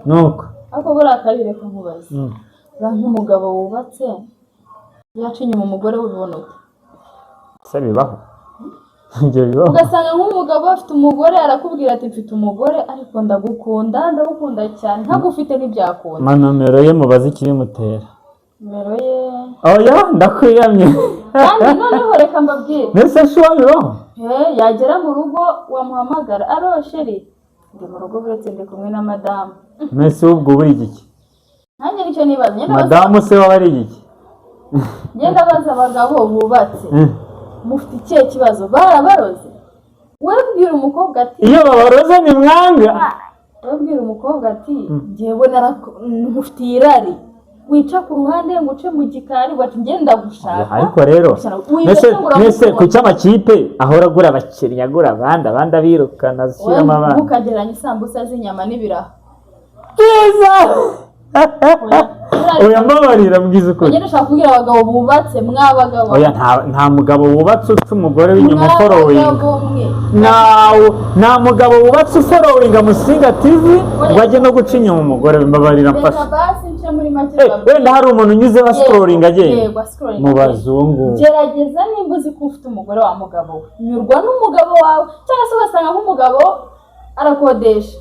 nuko ariko buriya kabire kumubaza nk'umugabo wubatse yaca inyuma umugore w'ibibona ute se bibaho ibyo bibaho ugasanga nk'umugabo afite umugore arakubwira ati mfite umugore ariko ndagukunda cyane ntagufite n'ibyakunda nomero ye mubaze ikibimutera nimero ye oya ndakwiyamye kandi noneho reka mbabwire mbese shuwa bibaho yagera mu rugo wamuhamagara aro sheri ndi mu rugo buretse ndi kumwe na madamu mwese ubwo buri igiki nanjye nicyo nibaza madamu se waba ari igiki ngenda baza abagabo bubatse mufite ikihe kibazo barabaroze webwira umukobwa ati iyo babaroze ni mwanga webwira umukobwa ati njyewe nkufitiye irari wica ku ruhande ngo uce mu gikari wati ngenda gushaka ariko rero mwese ku cy'amakipe ahora agura abakinnyi agura abandi abirukana ashyiramo abandi ukageranya isambusa z'inyama n'ibiraha byiza oya mbabarira mbwiza ukuri ngenda ushaka kubwira abagabo bubatse mwabagabo oya nta mugabo wubatse uca umugore w'inyuma uforowinga nta mugabo wubatse uforowinga musinga tv ngo ajye no guca inyuma umugore mbabarira mfasha wenda hari umuntu unyuze wa scrolling agenda mu bazungu gerageza nimba uzi ko ufite umugore wa mugabo we nyurwa n'umugabo wawe cyangwa se ugasanga nk'umugabo arakodesha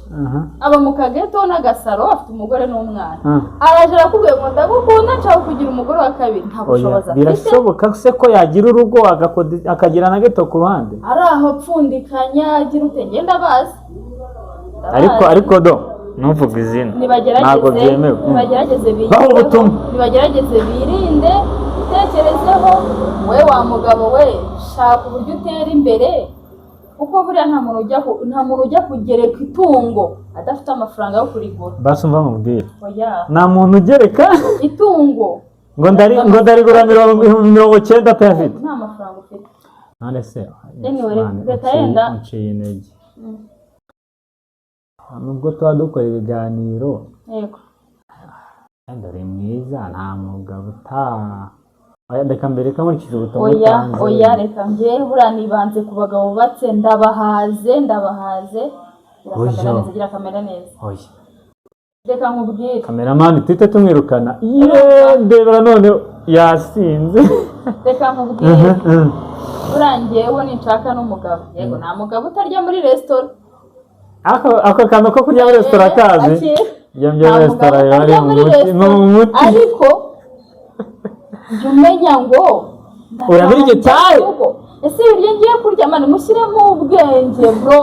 aba mu kageto n'agasaro afite umugore n'umwana araje arakubwiye ngo ndagukunda nshaka kugira umugore wa kabiri nta bushobozi afite birashoboka se ko yagira urugo akagira na geto ku ruhande ari aho pfundikanya agira ute ngenda bazi ariko do ntuvuge izina ntabwo byemewe nibagerageze birinde utekerezeho we wa mugabo we shaka uburyo utera imbere kuko buriya nta muntu ujya kugereka itungo adafite amafaranga yo kurigura basi umva mubwire nta muntu ugereka itungo ngo ndarigura 90 pe afite nta mafaranga ufite none se leta yenda nciye intege nubwo tuba dukora ibiganiro yego ndari mwiza nta mugabo reka mbere ko nkurikije ubutumwa utanze oya reka njyewe buriya nibanze ku bagabo bubatse ndabahaze biragira kamera neza oya reka nkubwire kameramani tuhite tumwirukana ndebera none yasinze reka nkubwire buriya njyewe ninshaka n'umugabo yego nta mugabo utarya muri resitora ako kantu ko kurya muri resitora kazi jya muri resitora bari mu muti ariko jya umenya ngo urabira igitayi ese ibiryo ngiye kurya mani mushyiremo ubwenge bro